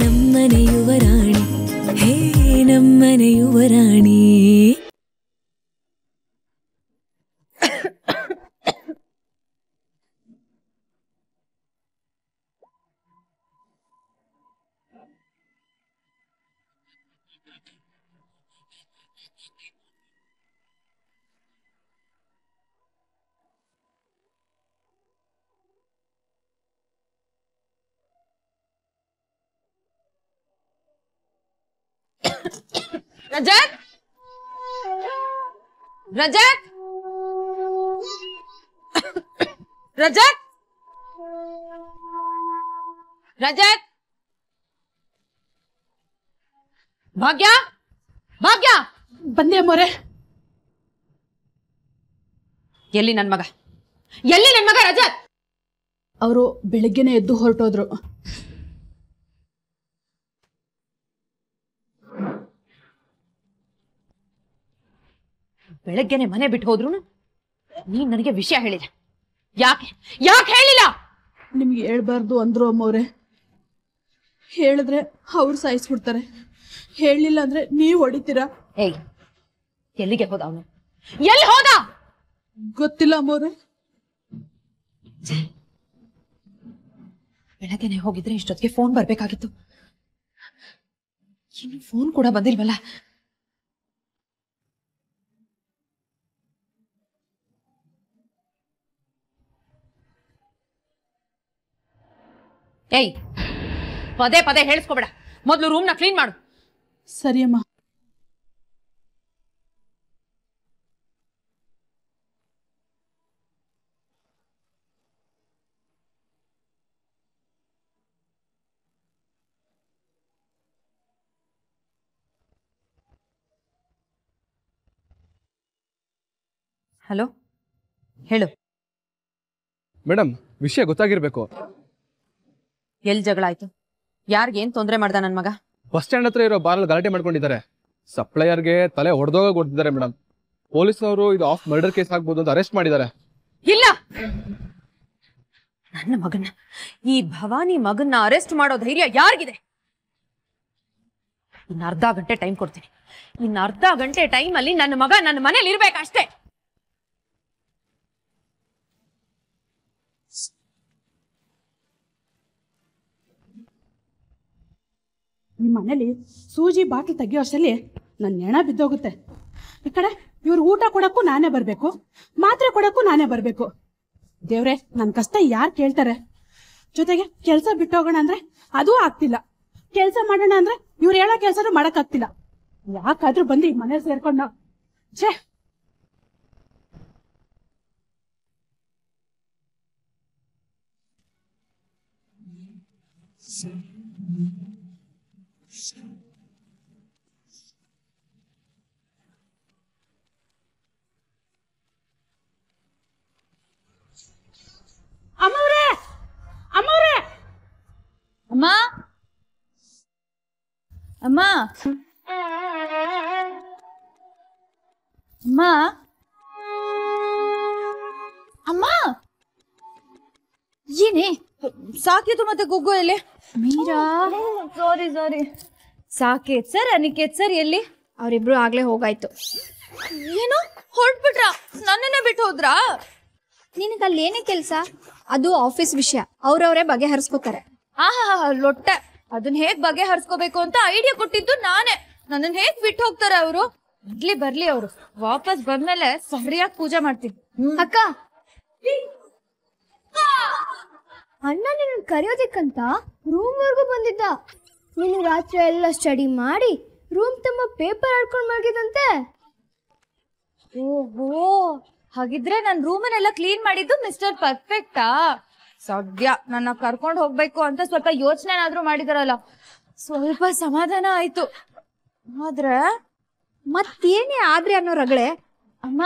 ನಮ್ಮನೆ ಯುವರಾಣಿ ಹೇ ನಮ್ಮನೆ ಯುವರಾಣಿ. रजत रजत रजत रजत भाग्य भाग्य बंदे मोरे ಎಲ್ಲಿ ನನ್ನ ಮಗ ರಜತ್ ಅವರು ಬೆಳಗ್ಗೆನೇ ಎದ್ದು ಹೊರಟೋದ್ರು. ಬೆಳಗ್ಗೆನೆ ಮನೆ ಬಿಟ್ಟು ಹೋದ್ರು ನೀನ್ ನನಗೆ ವಿಷಯ ಹೇಳಿದೆ. ಯಾಕೆ ಹೇಳಿಲ್ಲ? ನಿಮ್ಗೆ ಹೇಳ್ಬಾರ್ದು ಅಂದ್ರು ಅಮ್ಮವ್ರೆ. ಹೇಳಿದ್ರೆ ಅವ್ರು ಸಾಯಿಸ್ಬಿಡ್ತಾರೆ, ಹೇಳಿಲ್ಲ ಅಂದ್ರೆ ನೀವು ಹೊಡಿತೀರಾ. ಏಯ್ ಎಲ್ಲಿಗೆ ಹೋದ ಅವನು? ಎಲ್ಲಿ ಹೋದ? ಗೊತ್ತಿಲ್ಲ ಅಮ್ಮವ್ರೆ. ಬೆಳಗ್ಗೆನೆ ಹೋಗಿದ್ರೆ ಇಷ್ಟೊತ್ತಿಗೆ ಫೋನ್ ಬರ್ಬೇಕಾಗಿತ್ತು. ಇನ್ನು ಫೋನ್ ಕೂಡ ಬಂದಿಲ್ವಲ್ಲ. ಏಯ್ ಪದೇ ಪದೇ ಹೇಳಿಸ್ಕೋಬೇಡ, ಮೊದಲು ರೂಮ್ನ ಕ್ಲೀನ್ ಮಾಡು. ಸರಿ ಅಮ್ಮ. ಹಲೋ, ಹೇಳು. ಮೇಡಮ್, ವಿಷಯ ಗೊತ್ತಾಗಿರ್ಬೇಕು. ಎಲ್ಲಿ ಜಗಳ ಆಯ್ತು? ಯಾರಿಗೇನ್ ತೊಂದರೆ ಮಾಡ್ದ ನನ್ ಮಗ? ಬಸ್ ಸ್ಟ್ಯಾಂಡ್ ಹತ್ರ ಇರೋ ಬಾರಲ್ಲಿ ಗಲಾಟೆ ಮಾಡ್ಕೊಂಡಿದ್ದಾರೆ. ಸಪ್ಲೈಯರ್ಗೆ ತಲೆ ಹೊಡೆದೋಗ ಕೊಡ್ತಿದ್ದಾರೆ ಮೇಡಮ್. ಪೊಲೀಸ್ನವರು ಇದು ಆಫ್ ಮರ್ಡರ್ ಕೇಸ್ ಆಗ್ಬೋದು ಅಂತ ಅರೆಸ್ಟ್ ಮಾಡಿದ್ದಾರೆ. ಇಲ್ಲ, ನನ್ನ ಮಗನ್ನ, ಈ ಭವಾನಿ ಮಗನ್ನ ಅರೆಸ್ಟ್ ಮಾಡೋ ಧೈರ್ಯ ಯಾರಿಗಿದೆ? ಇನ್ನು ಅರ್ಧ ಗಂಟೆ ಟೈಮ್ ಕೊಡ್ತೀನಿ. ಇನ್ನು ಅರ್ಧ ಗಂಟೆ ಟೈಮ್ ಅಲ್ಲಿ ನನ್ನ ಮಗ ನನ್ನ ಮನೇಲಿ ಇರ್ಬೇಕಷ್ಟೇ. ನಿಮ್ಮ ಮನೇಲಿ ಸೂಜಿ ಬಾಟ್ಲ್ ತೆಗಿಯೋ ಅಷ್ಟರಲ್ಲಿ ನನ್ನ ನೆಣ ಬಿದ್ದೋಗುತ್ತೆ. ಈ ಕಡೆ ಇವ್ರು ಊಟ ಕೊಡಕ್ಕೂ ನಾನೇ ಬರ್ಬೇಕು, ಮಾತ್ರೆ ಕೊಡಕ್ಕೂ ನಾನೇ ಬರ್ಬೇಕು. ದೇವ್ರೆ, ನನ್ನ ಕಷ್ಟ ಯಾರು ಕೇಳ್ತಾರೆ? ಜೊತೆಗೆ ಕೆಲಸ ಬಿಟ್ಟೋಗೋಣ ಅಂದ್ರೆ ಅದೂ ಆಗ್ತಿಲ್ಲ, ಕೆಲಸ ಮಾಡೋಣ ಅಂದ್ರೆ ಇವ್ರು ಹೇಳೋ ಕೆಲಸನೂ ಮಾಡಕ್ಕಾಗ್ತಿಲ್ಲ. ಯಾಕಾದ್ರೂ ಬಂದು ಈ ಮನೇಲಿ ಸೇರ್ಕೊಂಡ. ಛೇ, ಅಮ್ಮವ್ರೆ, ಅಮ್ಮವ್ರೆ, ಅಮ್ಮ, ಅಮ್ಮ, ಅಮ್ಮ, ಅಮ್ಮ, ಏನೇ ಸಾಕಿತು ಮತ್ತೆ ಗುಗ್ಗು ಎಲ್ಲಿ? ಮೀರಾ, ಸಾರಿ ಸಾಕೇತ್ ಸರ್, ಅನಿಕೇತ್ ಸರ್ ಎಲ್ಲಿ? ಅವರಿಬ್ರು ಆಗ್ಲೇ ಹೋಗಾಯ್ತು. ಏನು ಹೊರಟ್ಬಿಟ್ರ? ನನ್ನನ್ನೇ ಬಿಟ್ಟು ಹೋದ್ರಾ? ನಿನಗಲ್ಲಿ ಏನೇ ಕೆಲ್ಸ? ಅದು ಆಫೀಸ್ ವಿಷಯ, ಅವ್ರವ್ರೇ ಬಗೆಹರಿಸ್ಕೋತಾರೆ. ಲೊಟ್ಟೆ, ಅದನ್ನ ಹೇಗ್ ಬಗೆಹರಿಸ್ಕೋಬೇಕು ಅಂತ ಐಡಿಯಾ ಕೊಟ್ಟಿದ್ದು ನಾನೇ. ನನ್ನನ್ ಹೇಗ್ ಬಿಟ್ಟು ಹೋಗ್ತಾರೆ ಅವರು? ಬರ್ಲಿ ಅವರು. ವಾಪಸ್ ಬಂದ್ಮೇಲೆ ಸರಿಯಾಗಿ ಪೂಜೆ ಮಾಡ್ತೀನಿ. ಅಕ್ಕ, ಅಣ್ಣ ನಿನ್ನ ಕರೆಯೋದಕ್ಕಂತ ರೂಮ್ ವರ್ಗೂ ಬಂದಿದ್ದ. ನೀನು ರಾತ್ರಿ ಎಲ್ಲ ಸ್ಟಡಿ ಮಾಡಿ ರೂಮ್ ತುಂಬ ಪೇಪರ್ ಆಡ್ಕೊಂಡು ಮಲಗಿದಂತೆ. ಓಹೋ, ಹಾಗಿದ್ರೆ ನನ್ ರೂಮನ್ನೆಲ್ಲ ಕ್ಲೀನ್ ಮಾಡಿದ್ದು ಮಿಸ್ಟರ್ ಪರ್ಫೆಕ್ಟಾ? ಸದ್ಯ ನನ್ನ ಕರ್ಕೊಂಡು ಹೋಗ್ಬೇಕು ಅಂತ ಸ್ವಲ್ಪ ಯೋಚನೆನಾದ್ರೂ ಮಾಡಿದಾರಲ್ಲ, ಸ್ವಲ್ಪ ಸಮಾಧಾನ ಆಯ್ತು. ಆದ್ರೆ ಮತ್ತೇನೇ ಆದ್ರೆ ಅನ್ನೋ ರಗಳೆ. ಅಮ್ಮ,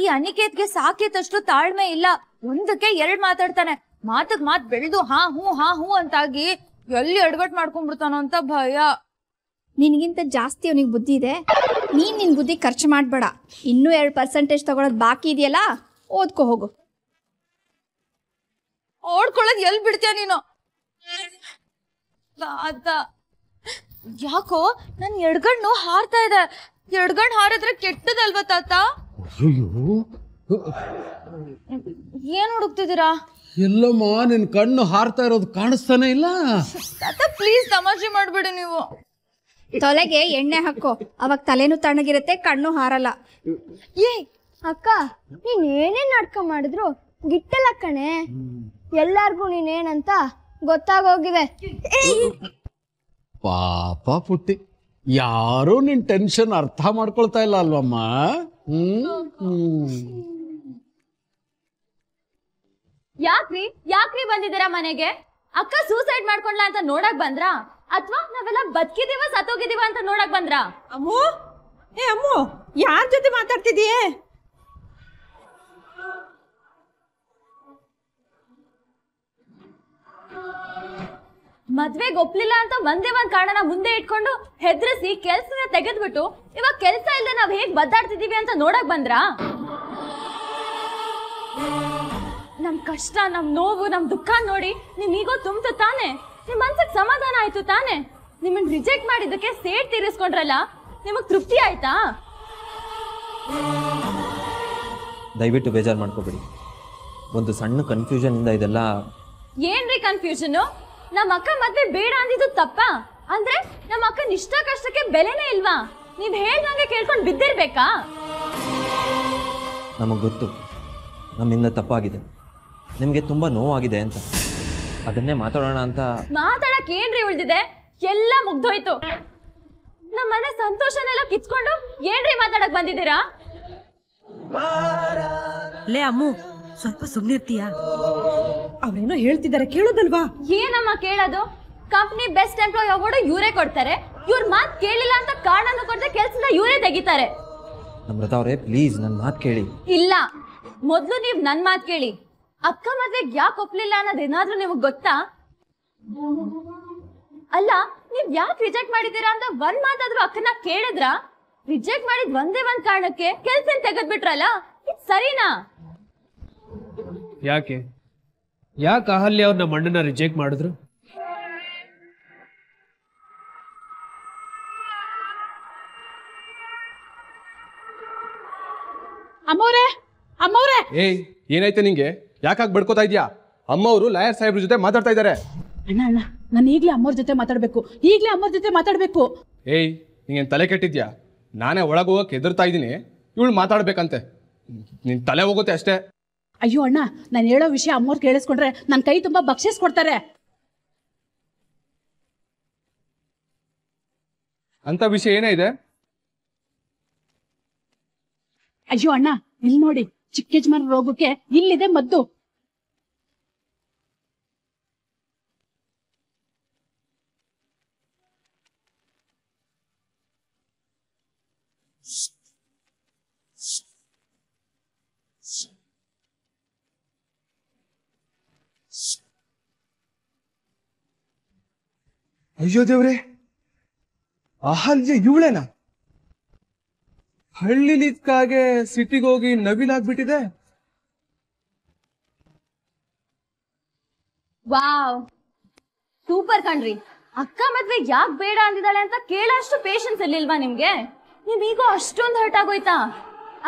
ಈ ಅನಿಕೇತ್ಗೆ ಸಾಕೇತಷ್ಟು ತಾಳ್ಮೆ ಇಲ್ಲ. ಒಂದಕ್ಕೆ 2 ಮಾತಾಡ್ತಾನೆ. ಮಾತಕ್ ಮಾತ್ ಬೆಳೆದು ಹಾ ಹೂ ಅಂತಾಗಿ ಎಲ್ಲಿ ಎಡವಟ್ ಮಾಡ್ಕೊಂಡ್ಬಿಡ್ತಾನೋ ಅಂತ ಭಯ. ನಿನ್ಗಿಂತ ಜಾಸ್ತಿ ಅವನಿಗೆ ಬುದ್ಧಿ ಇದೆ. ನೀನ್ ನಿನ್ ಬುದ್ಧಿ ಖರ್ಚು ಮಾಡ್ಬೇಡ. ಇನ್ನೂ 2% ತಗೊಳೋದು ಬಾಕಿ ಇದೆಯಲ್ಲ, ಓದ್ಕೋ ಹೋಗು. ಓಡ್ಕೊಳ್ಳೋದ್ ಎಲ್ ಬಿಡ್ತೀಯ ನೀನು? ತಾತ ಯಾಕೋ ನನ್ ಎಡ್ಗಣ್ಣು ಹಾರ್ತಾ ಇದೆ. ಎಡ್ಗಣ್ ಹಾರಿದ್ರೆ ಕೆಟ್ಟದಲ್ವಾ ತಾತ? ಏನ್ ಹುಡುಕ್ತಿದ್ದೀರಾ? ಎಲ್ಲಮ್ಮ ನಿನ್ ಕಣ್ಣು ಹಾರ್ತಾ ಇರೋದು ಕಾಣಿಸ್ತಾನೆ ಇಲ್ಲ. ತಾತ ಪ್ಲೀಸ್ ತಮಾಷೆ ಮಾಡ್ಬೇಡಿ ನೀವು. ತೊಲೆಗೆ ಎಣ್ಣೆ ಹಾಕೋ, ಅವಾಗ ತಲೆನೂ ತಣ್ಣಗಿರುತ್ತೆ, ಕಣ್ಣು ಹಾರಲ್ಲ. ಏ ಅಕ್ಕ, ನೀನ್ ಏನೇ ನಾಟಕ ಮಾಡಿದ್ರು ಗಿಟ್ಟಲ್ಲ ಕಣೆ. ಎಲ್ಲಾರ್ಗೂ ನೀನೇನಂತ ಗೊತ್ತಾಗೋಗಿದೆ. ಪಾಪ ಪುಟ್ಟಿ, ಯಾರು ನಿನ್ ಟೆನ್ಷನ್ ಅರ್ಥ ಮಾಡ್ಕೊಳ್ತಾ ಇಲ್ಲ ಅಲ್ವಮ್ಮ. ಯಾಕ್ರಿ ಬಂದಿದ್ದೀರಾ ಮನೆಗೆ? ಅಕ್ಕ ಸೂಸೈಡ್ ಮಾಡ್ಕೊಂಡ್ಲ ಅಂತ ನೋಡಕ್ ಬಂದ್ರಾ ಅಥವಾ ನಾವೆಲ್ಲ ಬದುಕಿದೀವ ಸತ್ತೋಗಿದೀವ ಅಂತ ನೋಡಕ್ ಬಂದ್ರಾ? ಅಮ್ಮು, ಏ ಅಮ್ಮು, ಯಾರ ಜೊತೆ ಮಾತಾಡ್ತಿದೀಯೇ? ಮದ್ವೆಗೆ ಒಪ್ಲಿಲ್ಲ ಅಂತ ಒಂದೇ ಒಂದ್ ಕಾರಣನ ಮುಂದೆ ಇಟ್ಕೊಂಡು ಹೆದರಿಸಿ ಕೆಲ್ಸನ ತೆಗೆದ್ಬಿಟ್ಟು ಇವಾಗ ಕೆಲ್ಸ ಇಲ್ಲದೆ ನಾವ್ ಹೇಗ್ ಬದ್ದಾಡ್ತಿದೀವಿ ಅಂತ ನೋಡಕ್ ಬಂದ್ರಾ? ನಮ್ ಕಷ್ಟ, ನಮ್ ನೋವು, ನಮ್ ದುಃಖ ನೋಡಿ ನಿಮ್ ಈಗೋ ತುಂಬ್ತು ತಾನೆ? ನಿಮ್ ಮನ್ಸಿಗೆ ಸಮಾಧಾನ ಆಯ್ತು ತಾನೆ? ನಿಮ್ಮನ್ ರಿಜೆಕ್ಟ್ ಮಾಡಿದ್ದಕ್ಕೆ ಸೇಡ್ ತೀರಿಸ್ಕೊಂಡ್ರಲ್ಲ, ನಿಮಗ್ ತೃಪ್ತಿ ಆಯ್ತಾ? ದಯವಿಟ್ಟು ಬೇಜಾರು ಮಾಡ್ಕೋಬೇಡಿ. ಒಂದು ಸಣ್ಣ ಕನ್ಫ್ಯೂಷನ್ ಇಂದ ಇದೆಲ್ಲ. ಏನ್ರಿ ಕನ್ಫ್ಯೂಷನ್? ನಮ್ಮ ಅಕ್ಕ ಮದ್ವೆ ಬೇಡ ಅಂದಿದ್ದು ತಪ್ಪಾ? ಅಂದ್ರೆ ನಮ್ಮ ಅಕ್ಕನ ಇಷ್ಟ ಕಷ್ಟಕ್ಕೆ ಬೆಲೆನೇ ಇಲ್ವಾ? ನೀವ್ ಹೇಳ್ದಂಗೆ ಕೇಳ್ಕೊಂಡ್ ಬಿದ್ದಿರ್ಬೇಕಾ? ನಮಗೆ ಗೊತ್ತು ನಮ್ಮಿಂದ ತಪ್ಪಾಗಿದೆ, ನಿಮಗೆ ತುಂಬಾ ನೋವಾಗಿದೆ ಅಂತ. ಅದನ್ನೇ ಮಾತಾಡೋಣ ಅಂತ. ಮಾತಾಡಕ್ ಏನ್ರಿ ಉಳ್ದಿದೆ? ಎಲ್ಲ ಮುಗ್ದೋಯ್ತು. ನಮ್ಮ ಮನೆ ಸಂತೋಷನೆಲ್ಲ ಕಿತ್ಕೊಂಡು ಏನ್ರಿ ಮಾತಾಡಕ್ ಬಂದಿದ್ದೀರಾ? ಲೇ ಅಮ್ಮು, ಸ್ವಲ್ಪ ಸುಮ್ಮನಿರ್ತೀಯಾ? ಅವ್ರೇನೋ ಹೇಳ್ತಿದ್ದಾರೆ, ಕೇಳೋದಲ್ವಾ? ಏನಮ್ಮ ಕೇಳೋದು? ಕಂಪ್ನಿ ಬೆಸ್ಟ್ ಎಂಪ್ಲಾಯ್ ಅವಾರ್ಡ್ ಇವರೇ ಕೊಡ್ತಾರೆ. ಇವ್ರ ಮಾತ್ ಕೇಳಿಲ್ಲ ಅಂತ ಕಾರಣನ ಕೊಡದೆ ಕೆಲ್ಸದ ಇವರೇ ತೆಗಿತಾರೆ. ನಮ್ರತಾ ಅವರೇ, ಪ್ಲೀಸ್ ನನ್ನ ಮಾತು ಕೇಳಿ. ಇಲ್ಲ, ಮೊದ್ಲು ನೀವ್ ನನ್ ಮಾತ್ ಕೇಳಿ. ಅಕ್ಕ ಮದ್ವೆಗ್ ಯಾಕೆ ಒಪ್ಲಿಲ್ಲ ಅನ್ನೋದೇನಾದ್ರೂ ನಿಮಗ್ ಗೊತ್ತಾ? ಅಲ್ಲ, ನೀವ್ ಯಾಕೆ ರಿಜೆಕ್ಟ್ ಮಾಡಿದೀರಾ ಅಂತ ಒಂದ್ ಮಾತಾದ್ರೂ ಅಕ್ಕನ ಕೇಳಿದ್ರ? ರಿಜೆಕ್ಟ್ ಮಾಡಿದ್ ಒಂದೇ ಒಂದ್ ಕಾರಣಕ್ಕೆ ಕೆಲ್ಸ ತೆಗೆದ್ಬಿಟ್ರಲ್ಲ, ಇದು ಸರಿನಾ? ಯಾಕೆ ಅಹಲ್ಯ ಅವ್ರ ನಮ್ಮ ಅಣ್ಣನ ರಿಜೆಕ್ಟ್ ಮಾಡಿದ್ರು? ಅಮ್ಮವ್ರೆ, ಏಯ್, ಏನಾಯ್ತು ನಿಂಗೆ? ಯಾಕಾಗ್ ಬಡ್ಕೋತಾ ಇದ್ಯಾ? ಅಮ್ಮವರು ಲಾಯರ್ ಸಾಹೇಬ್ರ ಜೊತೆ ಮಾತಾಡ್ತಾ ಇದ್ದಾರೆ. ಅಣ್ಣ ನಾನು ಈಗ್ಲೇ ಅಮ್ಮವ್ರ ಜೊತೆ ಮಾತಾಡ್ಬೇಕು. ಏಯ್, ನಿಂಗೇನ್ ತಲೆ ಕೆಟ್ಟಿದ್ಯಾ? ನಾನೇ ಒಳಗೆ ಹೋಗಕ್ಕೆ ಹೆದರ್ತಾ ಇದ್ದೀನಿ, ಇವಳು ಮಾತಾಡ್ಬೇಕಂತೆ. ನಿನ್ ತಲೆ ಹೋಗುತ್ತೆ ಅಷ್ಟೇ. ಅಯ್ಯೋ ಅಣ್ಣ, ನಾನು ಹೇಳೋ ವಿಷಯ ಅಮ್ಮವ್ರು ಕೇಳಿಸ್ಕೊಂಡ್ರೆ ನನ್ನ ಕೈ ತುಂಬಾ ಬಕ್ಷಿಸ್ ಕೊಡ್ತಾರೆ. ಅಂತ ವಿಷಯ ಏನೇ ಇದೆ? ಅಯ್ಯೋ ಅಣ್ಣ, ಇಲ್ಲಿ ನೋಡಿ, ಚಿಕ್ಕ ಯಜಮಾನ ರೋಗಕ್ಕೆ ಇಲ್ಲಿದೆ ಮದ್ದು. ಅಯ್ಯೋ ದೇವ್ರೆ, ಅಹಲ್ಯ ಇವಳೇನಾ? ಹಳ್ಳಿಲಿದ್ಕಾಗೆ ಸಿಟಿಗೆ ಹೋಗಿ ನವಿಲಾಗ್ಬಿಟ್ಟಿದೆ. ವಾವ್, ಸೂಪರ್ ಕಣ್ರಿ. ಅಕ್ಕ ಮದ್ವೆ ಯಾಕೆ ಬೇಡ ಅಂದಿದ್ದಾಳೆ ಅಂತ ಕೇಳೋಷ್ಟು ಪೇಷನ್ಸ್ ಇರ್ಲಿಲ್ವಾ ನಿಮ್ಗೆ? ನೀವೀಗ ಅಷ್ಟೊಂದು ಹರ್ಟ್ ಆಗೋಯ್ತಾ?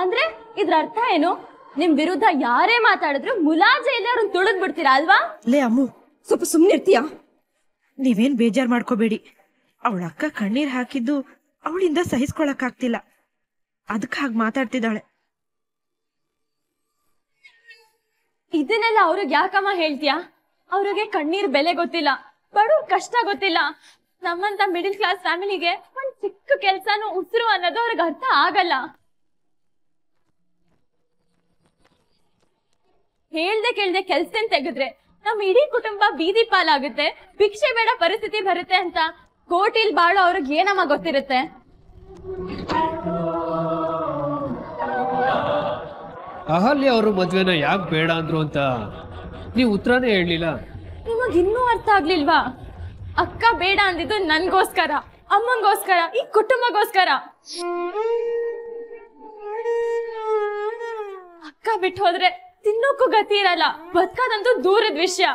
ಅಂದ್ರೆ ಇದ್ರ ಅರ್ಥ ಏನು? ನಿಮ್ ವಿರುದ್ಧ ಯಾರೇ ಮಾತಾಡಿದ್ರು ಮುಲಾಜೆ ಇಲ್ಲ ಅವ್ರನ್ನ ತುಳಿದ್ ಬಿಡ್ತೀರಾ ಅಲ್ವಾ? ಲೇ ಅಮ್ಮು, ಸ್ವಲ್ಪ ಸುಮ್ಮನಿರ್ತೀಯಾ? ನೀವೇನ್ ಬೇಜಾರ್ ಮಾಡ್ಕೋಬೇಡಿ. ಅವಳ ಅಕ್ಕ ಕಣ್ಣೀರ್ ಹಾಕಿದ್ದು ಅವಳಿಂದ ಸಹಿಸ್ಕೊಳಕ್ ಆಗ್ತಿಲ್ಲ, ಅದಕ್ಕೆ ಹಾಗೆ ಮಾತಾಡ್ತಿದ್ದಾಳೆ. ಇದನ್ನೆಲ್ಲ ಅವ್ರಿಗೆ ಯಾಕಮ್ಮ ಹೇಳ್ತೀಯಾ? ಅವ್ರಿಗೆ ಕಣ್ಣೀರ್ ಬೆಲೆ ಗೊತ್ತಿಲ್ಲ, ಬಡವ್ರ ಕಷ್ಟ ಗೊತ್ತಿಲ್ಲ. ನಮ್ಮಂತ ಮಿಡಿಲ್ ಕ್ಲಾಸ್ ಫ್ಯಾಮಿಲಿಗೆ ಒಂದ್ ಚಿಕ್ಕ ಕೆಲ್ಸನೂ ಉಸಿರು ಅನ್ನೋದು ಅವ್ರಿಗೆ ಅರ್ಥ ಆಗಲ್ಲ. ಹೇಳ್ದೆ ಕೇಳ್ದೆ ಕೆಲ್ಸನ್ ತೆಗೆದ್ರೆ ನಮ್ ಇಡೀ ಕುಟುಂಬ ಬೀದಿ ಪಾಲಾಗುತ್ತೆ, ಭಿಕ್ಷೆ ಬೇಡ ಪರಿಸ್ಥಿತಿ ಬರುತ್ತೆ ಅಂತ ಕೋಟಿಲ್ ಬಾಳೋ ಅವ್ರಿಗೆ ಏನಮ್ಮ ಗೊತ್ತಿರುತ್ತೆ? ಅಹಲ್ಯ ಅವರು ಮದ್ವೆನ ಯಾಕೆ ಬೇಡ ಅಂದ್ರು ಅಂತ ನೀವು ಉತ್ತರನೇ ಹೇಳಲಿಲ್ಲ. ನಿಮಗ್ ಇನ್ನೂ ಅರ್ಥ ಆಗ್ಲಿಲ್ವಾ? ಅಕ್ಕ ಬೇಡ ಅಂದಿದ್ದು ನನ್ಗೋಸ್ಕರ, ಅಮ್ಮಂಗೋಸ್ಕರ, ಈ ಕುಟುಂಬಗೋಸ್ಕರ. ಅಕ್ಕ ಬಿಟ್ಟು ಹೋದ್ರೆ ತಿನ್ನೋಕ್ಕೂ ಗತಿ ಇರಲ್ಲ, ಬದುಕೋದಂತೂ ದೂರದ ವಿಷಯ.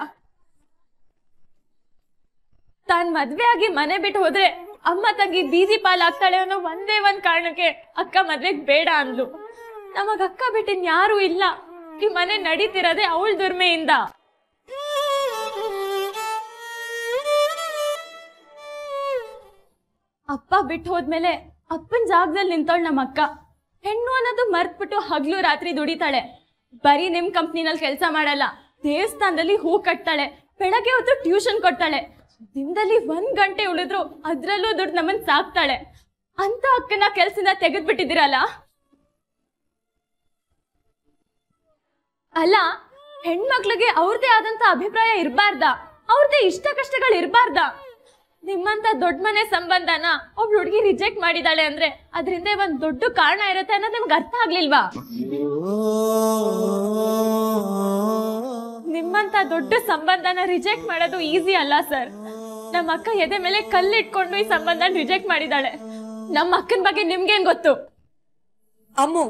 ತಾನ್ ಮದ್ವೆ ಆಗಿ ಮನೆ ಬಿಟ್ಟು ಹೋದ್ರೆ ಅಮ್ಮ ತಂಗಿ ಬೀದಿ ಪಾಲಾಗ್ತಾಳೆ ಅನ್ನೋ ಒಂದೇ ಒಂದ್ ಕಾರಣಕ್ಕೆ ಅಕ್ಕ ಮದ್ವೆಗ್ ಬೇಡ ಅಂದ್ಲು. ನಮಗ್ ಅಕ್ಕ ಬಿಟ್ಟಿನ್ ಯಾರು ಇಲ್ಲ. ಈ ಮನೆ ನಡೀತಿರೋದೆ ಅವಳ ದುರ್ಮೆಯಿಂದ. ಅಪ್ಪ ಬಿಟ್ಟು ಹೋದ್ಮೇಲೆ ಅಪ್ಪನ ಜಾಗದಲ್ಲಿ ನಿಂತೋಳ್ ನಮ್ಮ ಅಕ್ಕ. ಹೆಣ್ಣು ಅನ್ನೋದು ಮರ್ತ್ಬಿಟ್ಟು ಹಗ್ಲು ರಾತ್ರಿ ದುಡಿತಾಳೆ. ಬರೀ ನಿಮ್ ಕಂಪ್ನಿನಲ್ಲಿ ಕೆಲಸ ಮಾಡಲ್ಲ, ದೇವಸ್ಥಾನದಲ್ಲಿ ಹೂ ಕಟ್ತಾಳೆ, ಬೆಳಗ್ಗೆ ಹೊತ್ತು ಟ್ಯೂಷನ್ ಕೊಡ್ತಾಳೆ. ದಿನದಲ್ಲಿ 1 ಗಂಟೆ ಉಳಿದ್ರು ಅದ್ರಲ್ಲೂ ದುಡ್ಡು ನಮ್ಮನ್ ಸಾಕ್ತಾಳೆ. ಅಂತ ಅಕ್ಕನ ಕೆಲ್ಸನ ತೆಗೆದ್ಬಿಟ್ಟಿದ್ದೀರಲ್ಲ. ಅಲ್ಲ, ಹೆಣ್ಮಕ್ಳಿಗೆ ಅವ್ರದೇ ಆದಂತ ಅಭಿಪ್ರಾಯ ಇರಬಾರ್ದ? ಅವ್ರದೇ ಇಷ್ಟ ಕಷ್ಟಗಳು ಇರಬಾರ್ದ? ನಿಮ್ಮಂತ ದೊಡ್ಡ ಮನೆ ಸಂಬಂಧನ ಒಬ್ಳು ಹುಡುಗಿ ರಿಜೆಕ್ಟ್ ಮಾಡಿದಾಳೆ ಅಂದ್ರೆ ಅದ್ರಿಂದ ಒಂದ್ ದೊಡ್ಡ ಕಾರಣ ಇರುತ್ತೆ ಅನ್ನೋದು ನಿಮ್ಗೆ ಅರ್ಥ ಆಗ್ಲಿಲ್ವಾ? ನಿಮ್ಮಂತ ದೊಡ್ಡ ಸಂಬಂಧನ ರಿಜೆಕ್ಟ್ ಮಾಡೋದು ಈಸಿ ಅಲ್ಲ ಸರ್. ನಮ್ಮ ಅಕ್ಕ ಎದೆ ಮೇಲೆ ಕಲ್ಲಿಟ್ಕೊಂಡು ಈ ಸಂಬಂಧ ರಿಜೆಕ್ಟ್ ಮಾಡಿದಾಳೆ. ನಮ್ಮ ಅಕ್ಕನ ಬಗ್ಗೆ ನಿಮ್ಗೇನ್ ಗೊತ್ತು? ಅಮ್ಮು,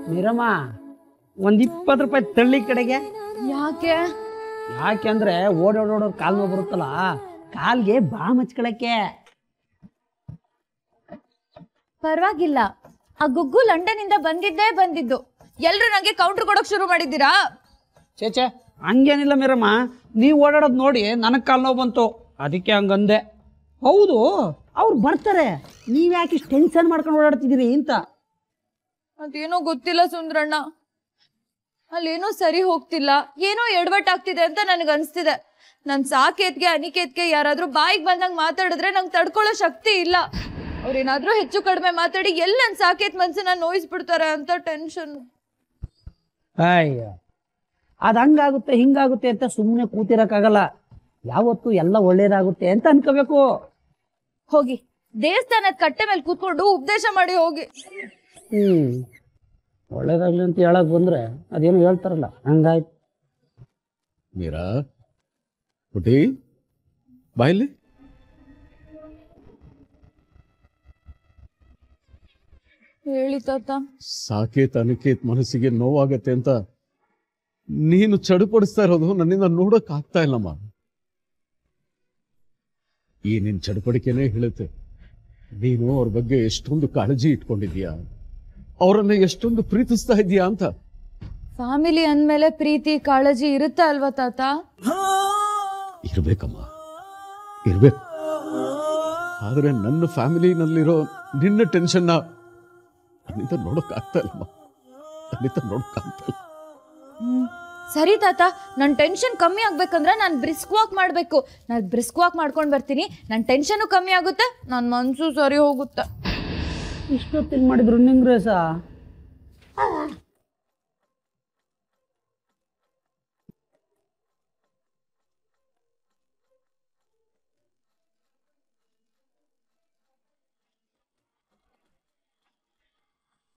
ಮೀರಮ್ಮ, ಒಂದ್ 20 ರೂಪಾಯಿ ತಳ್ಳಿ ಕಡೆಗೆ. ಯಾಕೆ? ಯಾಕೆಂದ್ರೆ ಓಡೋಡೋಡೋರ್ ಕಾಲ್ ನೋವು ಬರುತ್ತಲ್ಲ, ಕಾಲ್ಗೆ ಬಾ ಮಚ್ಕೊಳಕ್ಕೆ. ಪರವಾಗಿಲ್ಲ, ಆ ಗುಗ್ಗು ಲಂಡನ್ ಇಂದ ಬಂದಿದ್ದು. ಎಲ್ರು ನಂಗೆ ಕೌಂಟರ್ ಕೊಡೋಕ್ ಶುರು ಮಾಡಿದ್ದೀರಾ? ಚೇಚೆ, ಹಂಗೇನಿಲ್ಲ ಮೀರಮ್ಮ, ನೀವ್ ಓಡಾಡೋದ್ ನೋಡಿ ನನಗ್ ಕಾಲ್ ನೋವು ಬಂತು, ಅದಕ್ಕೆ ಹಂಗಂದೆ. ಹೌದು, ಅವ್ರು ಬರ್ತಾರೆ, ನೀವ್ ಯಾಕೆ ಇಷ್ಟು ಟೆನ್ಷನ್ ಮಾಡ್ಕೊಂಡು ಓಡಾಡ್ತಿದ್ದೀರಿ ಅಂತ. ಅದೇನೋ ಗೊತ್ತಿಲ್ಲ ಸುಂದ್ರಣ್ಣ, ಅಲ್ಲೇನೋ ಸರಿ ಹೋಗ್ತಿಲ್ಲ, ಏನೋ ಎಡವಟ್ಟಾಗ್ತಿದೆ ಅಂತ ನನಗೆ ಅನ್ಸ್ತಿದೆ. ನನ್ ಸಾಕೇತ್ಗೆ ಅನಿಕೇತ್ಗೆ ಯಾರಾದ್ರೂ ಬಾಯಿಗೆ ಬಂದಂಗ್ ಮಾತಾಡಿದ್ರೆ ನಂಗೆ ತಡ್ಕೊಳ್ಳೋ ಶಕ್ತಿ ಇಲ್ಲ. ಅವ್ರೇನಾದ್ರೂ ಹೆಚ್ಚು ಕಡಿಮೆ ಮಾತಾಡಿ ಎಲ್ಲ ನನ್ ಸಾಕೇತ್ ಮನ್ಸನ್ನ ನೋಯಿಸ್ಬಿಡ್ತಾರೆ ಅಂತ ಟೆನ್ಷನ್. ಅಯ್ಯ, ಅದ್ ಹಂಗಾಗುತ್ತೆ ಹಿಂಗಾಗುತ್ತೆ ಅಂತ ಸುಮ್ಮನೆ ಕೂತಿರಕ್ಕಾಗಲ್ಲ. ಯಾವತ್ತು ಎಲ್ಲ ಒಳ್ಳೇದಾಗುತ್ತೆ ಅಂತ ಅನ್ಕೋಬೇಕು. ಹೋಗಿ ದೇವಸ್ಥಾನದ ಕಟ್ಟೆ ಮೇಲೆ ಕೂತ್ಕೊಂಡು ಉಪದೇಶ ಮಾಡಿ ಹೋಗಿ. ಒಳ್ಳೇದಾಗ್ಲಿ ಅಂತ ಹೇಳಕ್ ಬಂದ್ರೆ ಅದೇನು ಹೇಳ್ತಾರಲ್ಲ, ಹಂಗಾಯ್ತು. ಮೀರಾ ಹುಟಿ ಬಾಯ್ಲಿ. ಹೇಳಿ ತಾತ. ಸಾಕೇತ್ ಅನಿಕೇತ್ ಮನಸ್ಸಿಗೆ ನೋವಾಗತ್ತೆ ಅಂತ ನೀನು ಚಡುಪಡಿಸ್ತಾ ಇರೋದು ನನ್ನಿಂದ ನೋಡಕ್ ಆಗ್ತಾ ಇಲ್ಲಮ್ಮ. ಈ ನಿನ್ ಚಡುಪಡಿಕೆನೇ ಹೇಳುತ್ತೆ ನೀನು ಅವ್ರ ಬಗ್ಗೆ ಎಷ್ಟೊಂದು ಕಾಳಜಿ ಇಟ್ಕೊಂಡಿದ್ಯಾ, ಅವರನ್ನ ಎಷ್ಟೊಂದು ಪ್ರೀತಿಸ್ತಾ ಇದೀಯಾ ಅಂತ. ಫ್ಯಾಮಿಲಿ ಅಂದ್ಮೇಲೆ ಪ್ರೀತಿ ಕಾಳಜಿ ಇರುತ್ತೆ ಅಲ್ವಾ ತಾತ? ಇರ್ಬೇಕಮ್ಮ, ಇರ್ಬೇಕು. ಆದ್ರೆ ನನ್ನ ಫ್ಯಾಮಿಲಿನಲ್ಲಿರೋ ನಿನ್ನ ಟೆನ್ಷನ್ನ ನನ್ನಿಂದ ನೋಡಕ್ ಆಗ್ತಾ ಇಲ್ಲಮ್ಮ, ನನ್ನಿಂದ ನೋಡಕ್ ಆಗ್ತಾ ಇಲ್ಲ. ಸರಿ ತಾತ, ನನ್ ಟೆನ್ಷನ್ ಕಮ್ಮಿ ಆಗ್ಬೇಕಂದ್ರೆ ನಾನು ಬ್ರಿಸ್ಕ್ ವಾಕ್ ಮಾಡ್ಬೇಕು. ನಾನು ಬ್ರಿಸ್ಕ್ ವಾಕ್ ಮಾಡ್ಕೊಂಡ್ ಬರ್ತೀನಿ, ನನ್ ಟೆನ್ಷನ್ ಕಮ್ಮಿ ಆಗುತ್ತೆ, ನನ್ ಮನ್ಸು ಸರಿ ಹೋಗುತ್ತೆ. ಇಷ್ಟೊತ್ತಿನ ಮಾಡಿದ್ರು ನಿಂಗ್ರೇಸ